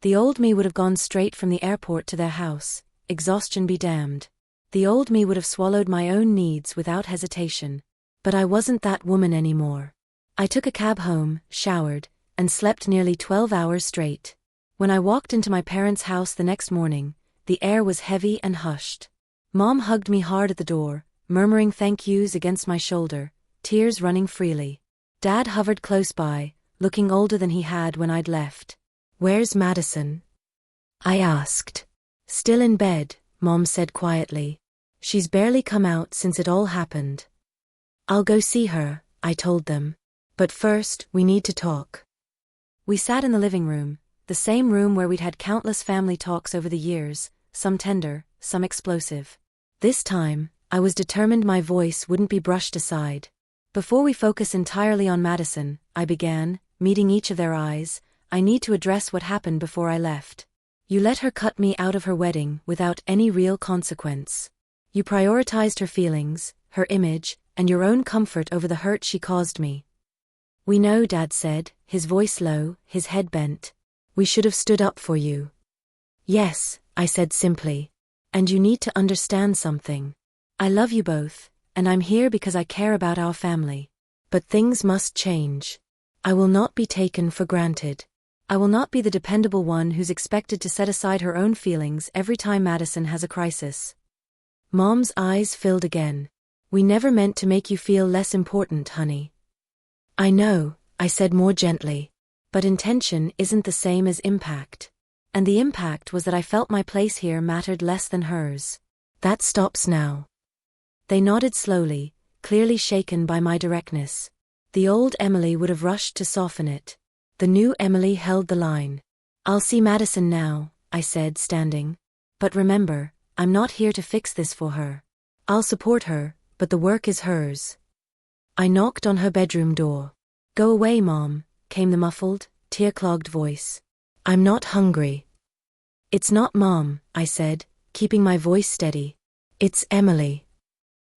The old me would have gone straight from the airport to their house, exhaustion be damned. The old me would have swallowed my own needs without hesitation. But I wasn't that woman anymore. I took a cab home, showered, and slept nearly 12 hours straight. When I walked into my parents' house the next morning, the air was heavy and hushed. Mom hugged me hard at the door, murmuring thank yous against my shoulder, tears running freely. Dad hovered close by, looking older than he had when I'd left. Where's Madison? I asked. Still in bed, Mom said quietly. She's barely come out since it all happened. I'll go see her, I told them. But first, we need to talk. We sat in the living room, the same room where we'd had countless family talks over the years, some tender, some explosive. This time, I was determined my voice wouldn't be brushed aside. Before we focus entirely on Madison, I began, meeting each of their eyes, I need to address what happened before I left. You let her cut me out of her wedding without any real consequence. You prioritized her feelings, her image, and your own comfort over the hurt she caused me. We know, Dad said, his voice low, his head bent. We should have stood up for you. Yes, I said simply. And you need to understand something. I love you both, and I'm here because I care about our family. But things must change. I will not be taken for granted. I will not be the dependable one who's expected to set aside her own feelings every time Madison has a crisis. Mom's eyes filled again. We never meant to make you feel less important, honey. I know, I said more gently. But intention isn't the same as impact. And the impact was that I felt my place here mattered less than hers. That stops now. They nodded slowly, clearly shaken by my directness. The old Emily would have rushed to soften it. The new Emily held the line. I'll see Madison now, I said, standing. But remember, I'm not here to fix this for her. I'll support her, but the work is hers. I knocked on her bedroom door. Go away, Mom, came the muffled, tear-clogged voice. I'm not hungry. It's not Mom, I said, keeping my voice steady. It's Emily.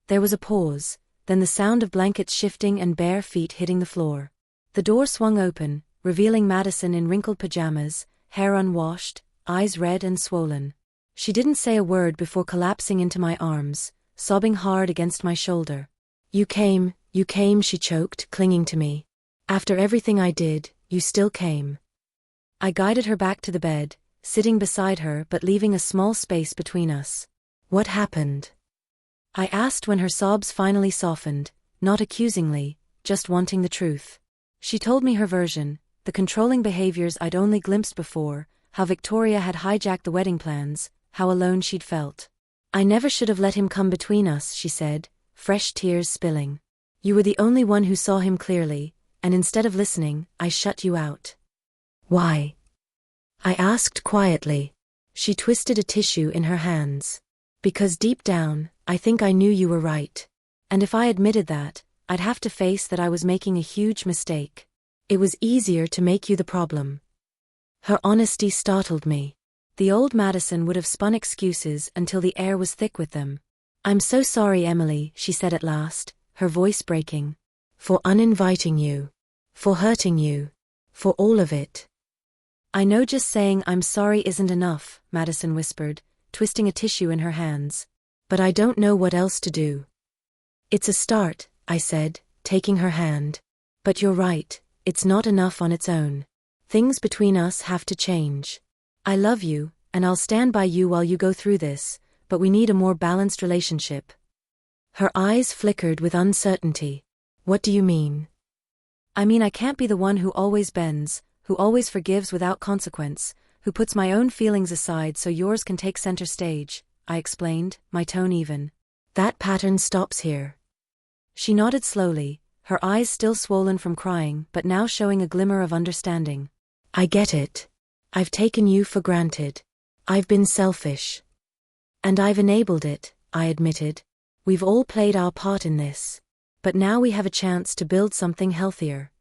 There was a pause, then the sound of blankets shifting and bare feet hitting the floor. The door swung open, revealing Madison in wrinkled pajamas, hair unwashed, eyes red and swollen. She didn't say a word before collapsing into my arms, sobbing hard against my shoulder. You came, she choked, clinging to me. After everything I did, you still came. I guided her back to the bed, sitting beside her but leaving a small space between us. What happened? I asked when her sobs finally softened, not accusingly, just wanting the truth. She told me her version, the controlling behaviors I'd only glimpsed before, how Victoria had hijacked the wedding plans, how alone she'd felt. I never should have let him come between us, she said, fresh tears spilling. You were the only one who saw him clearly, and instead of listening, I shut you out. Why? I asked quietly. She twisted a tissue in her hands. Because deep down, I think I knew you were right. And if I admitted that, I'd have to face that I was making a huge mistake. It was easier to make you the problem. Her honesty startled me. The old Madison would have spun excuses until the air was thick with them. I'm so sorry, Emily, she said at last, her voice breaking. For uninviting you. For hurting you. For all of it. I know just saying I'm sorry isn't enough, Madison whispered, twisting a tissue in her hands. But I don't know what else to do. It's a start, I said, taking her hand. But you're right, it's not enough on its own. Things between us have to change. I love you, and I'll stand by you while you go through this, but we need a more balanced relationship. Her eyes flickered with uncertainty. What do you mean? I mean I can't be the one who always bends, who always forgives without consequence, who puts my own feelings aside so yours can take center stage, I explained, my tone even. That pattern stops here. She nodded slowly, her eyes still swollen from crying but now showing a glimmer of understanding. I get it. I've taken you for granted. I've been selfish. And I've enabled it, I admitted. We've all played our part in this. But now we have a chance to build something healthier.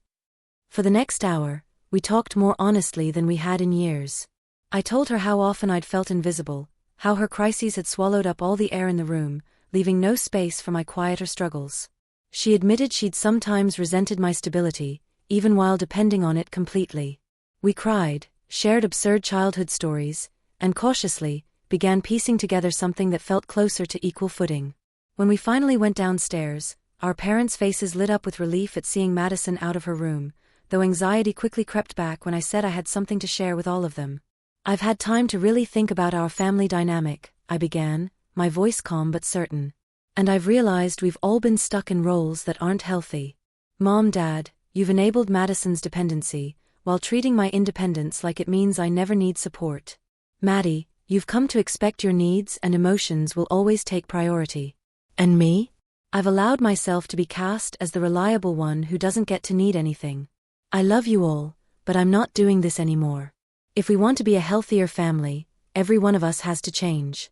For the next hour, we talked more honestly than we had in years. I told her how often I'd felt invisible, how her crises had swallowed up all the air in the room, leaving no space for my quieter struggles. She admitted she'd sometimes resented my stability, even while depending on it completely. We cried, shared absurd childhood stories, and cautiously, began piecing together something that felt closer to equal footing. When we finally went downstairs, our parents' faces lit up with relief at seeing Madison out of her room, though anxiety quickly crept back when I said I had something to share with all of them. I've had time to really think about our family dynamic, I began, my voice calm but certain. And I've realized we've all been stuck in roles that aren't healthy. Mom, Dad, you've enabled Madison's dependency, while treating my independence like it means I never need support. Maddie, you've come to expect your needs and emotions will always take priority. And me? I've allowed myself to be cast as the reliable one who doesn't get to need anything. I love you all, but I'm not doing this anymore. If we want to be a healthier family, every one of us has to change.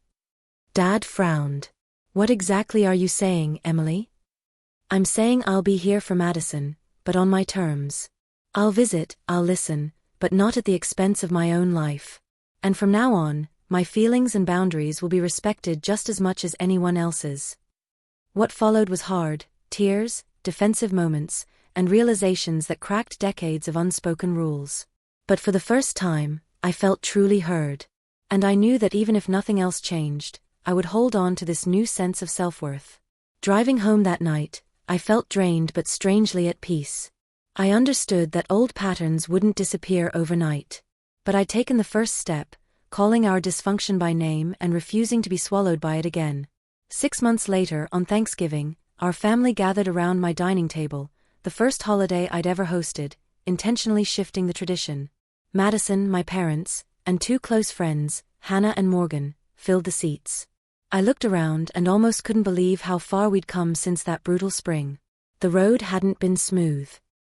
Dad frowned. What exactly are you saying, Emily? I'm saying I'll be here for Madison, but on my terms. I'll visit, I'll listen, but not at the expense of my own life. And from now on, my feelings and boundaries will be respected just as much as anyone else's. What followed was hard, tears, defensive moments, and realizations that cracked decades of unspoken rules. But for the first time, I felt truly heard. And I knew that even if nothing else changed, I would hold on to this new sense of self-worth. Driving home that night, I felt drained but strangely at peace. I understood that old patterns wouldn't disappear overnight. But I'd taken the first step, calling our dysfunction by name and refusing to be swallowed by it again. 6 months later, on Thanksgiving, our family gathered around my dining table, the first holiday I'd ever hosted, intentionally shifting the tradition. Madison, my parents, and 2 close friends, Hannah and Morgan, filled the seats. I looked around and almost couldn't believe how far we'd come since that brutal spring. The road hadn't been smooth.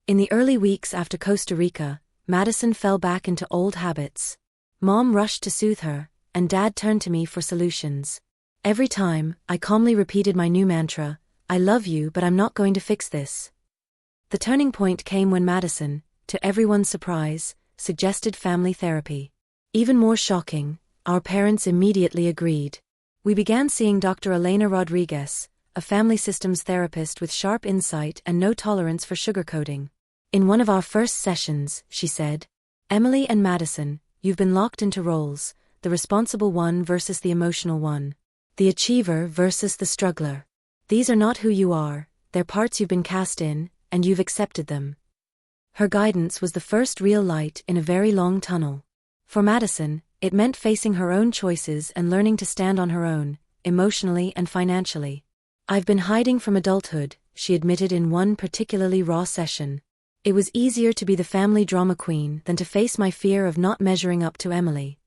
In the early weeks after Costa Rica, Madison fell back into old habits. Mom rushed to soothe her, and Dad turned to me for solutions. Every time, I calmly repeated my new mantra, I love you but I'm not going to fix this. The turning point came when Madison, to everyone's surprise, suggested family therapy. Even more shocking, our parents immediately agreed. We began seeing Dr. Elena Rodriguez, a family systems therapist with sharp insight and no tolerance for sugarcoating. In one of our first sessions, she said, Emily and Madison, you've been locked into roles, the responsible one versus the emotional one. The achiever versus the struggler. These are not who you are, they're parts you've been cast in, and you've accepted them. Her guidance was the first real light in a very long tunnel. For Madison, it meant facing her own choices and learning to stand on her own, emotionally and financially. I've been hiding from adulthood, she admitted in one particularly raw session. It was easier to be the family drama queen than to face my fear of not measuring up to Emily.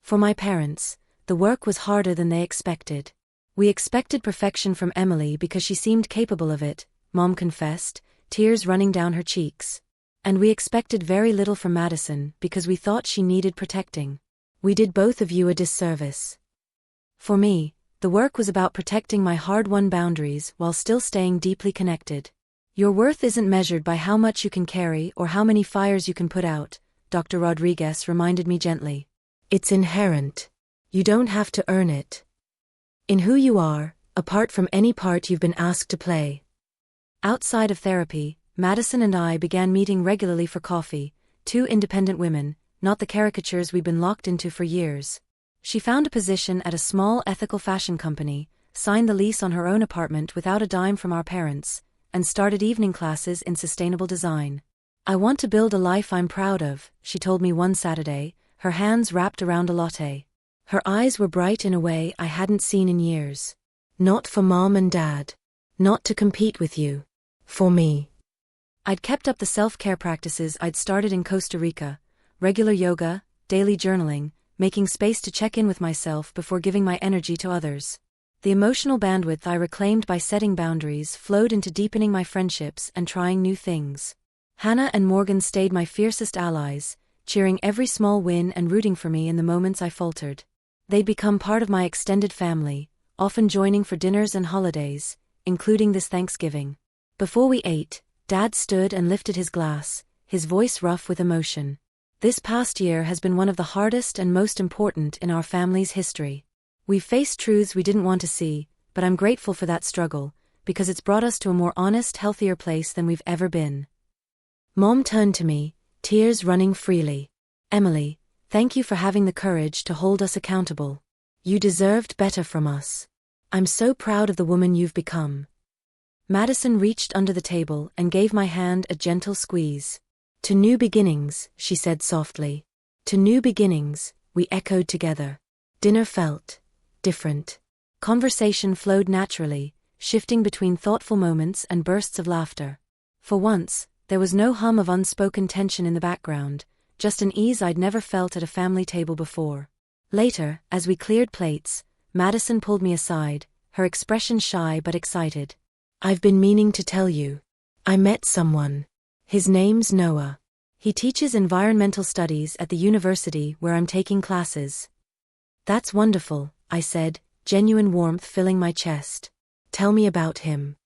For my parents, the work was harder than they expected. We expected perfection from Emily because she seemed capable of it, Mom confessed, tears running down her cheeks. And we expected very little from Madison because we thought she needed protecting. We did both of you a disservice. For me, the work was about protecting my hard-won boundaries while still staying deeply connected. Your worth isn't measured by how much you can carry or how many fires you can put out, Dr. Rodriguez reminded me gently. It's inherent. You don't have to earn it. In who you are, apart from any part you've been asked to play. Outside of therapy, Madison and I began meeting regularly for coffee, 2 independent women, not the caricatures we'd been locked into for years. She found a position at a small ethical fashion company, signed the lease on her own apartment without a dime from our parents, and started evening classes in sustainable design. I want to build a life I'm proud of, she told me one Saturday, her hands wrapped around a latte. Her eyes were bright in a way I hadn't seen in years. Not for Mom and Dad. Not to compete with you. For me. I'd kept up the self-care practices I'd started in Costa Rica, regular yoga, daily journaling, making space to check in with myself before giving my energy to others. The emotional bandwidth I reclaimed by setting boundaries flowed into deepening my friendships and trying new things. Hannah and Morgan stayed my fiercest allies, cheering every small win and rooting for me in the moments I faltered. They'd become part of my extended family, often joining for dinners and holidays, including this Thanksgiving. Before we ate, Dad stood and lifted his glass, his voice rough with emotion. This past year has been one of the hardest and most important in our family's history. We've faced truths we didn't want to see, but I'm grateful for that struggle, because it's brought us to a more honest, healthier place than we've ever been. Mom turned to me, tears running freely. Emily, thank you for having the courage to hold us accountable. You deserved better from us. I'm so proud of the woman you've become. Madison reached under the table and gave my hand a gentle squeeze. To new beginnings, she said softly. To new beginnings, we echoed together. Dinner felt different. Conversation flowed naturally, shifting between thoughtful moments and bursts of laughter. For once, there was no hum of unspoken tension in the background, just an ease I'd never felt at a family table before. Later, as we cleared plates, Madison pulled me aside, her expression shy but excited. I've been meaning to tell you. I met someone. His name's Noah. He teaches environmental studies at the university where I'm taking classes. That's wonderful, I said, genuine warmth filling my chest. Tell me about him.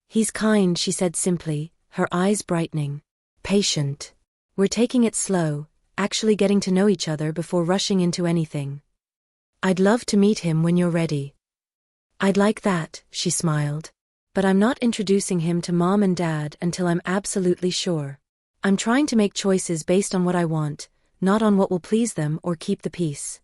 He's kind, she said simply, her eyes brightening. Patient. We're taking it slow, actually getting to know each other before rushing into anything. I'd love to meet him when you're ready. I'd like that, she smiled. But I'm not introducing him to Mom and Dad until I'm absolutely sure. I'm trying to make choices based on what I want, not on what will please them or keep the peace.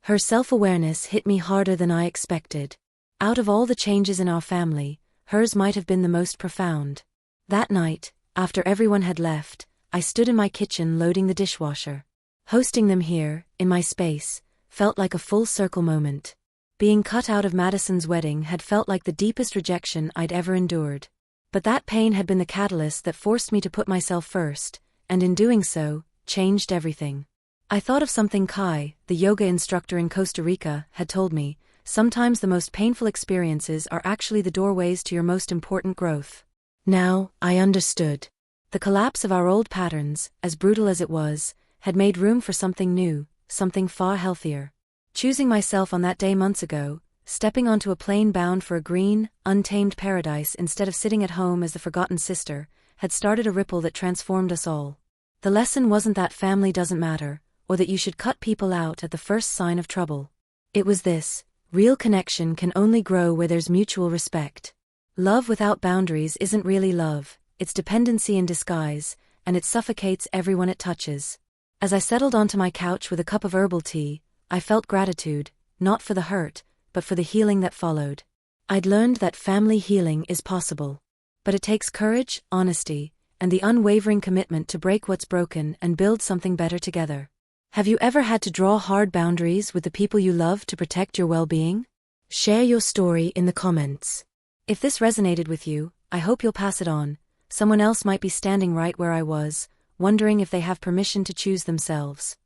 Her self-awareness hit me harder than I expected. Out of all the changes in our family, hers might have been the most profound. That night, after everyone had left, I stood in my kitchen loading the dishwasher. Hosting them here, in my space, felt like a full-circle moment. Being cut out of Madison's wedding had felt like the deepest rejection I'd ever endured. But that pain had been the catalyst that forced me to put myself first, and in doing so, changed everything. I thought of something Kai, the yoga instructor in Costa Rica, had told me: sometimes the most painful experiences are actually the doorways to your most important growth. Now, I understood. The collapse of our old patterns, as brutal as it was, had made room for something new, something far healthier. Choosing myself on that day months ago, stepping onto a plane bound for a green, untamed paradise instead of sitting at home as the forgotten sister, had started a ripple that transformed us all. The lesson wasn't that family doesn't matter, or that you should cut people out at the first sign of trouble. It was this: real connection can only grow where there's mutual respect. Love without boundaries isn't really love, it's dependency in disguise, and it suffocates everyone it touches. As I settled onto my couch with a cup of herbal tea, I felt gratitude, not for the hurt, but for the healing that followed. I'd learned that family healing is possible. But it takes courage, honesty, and the unwavering commitment to break what's broken and build something better together. Have you ever had to draw hard boundaries with the people you love to protect your well-being? Share your story in the comments. If this resonated with you, I hope you'll pass it on. Someone else might be standing right where I was, wondering if they have permission to choose themselves.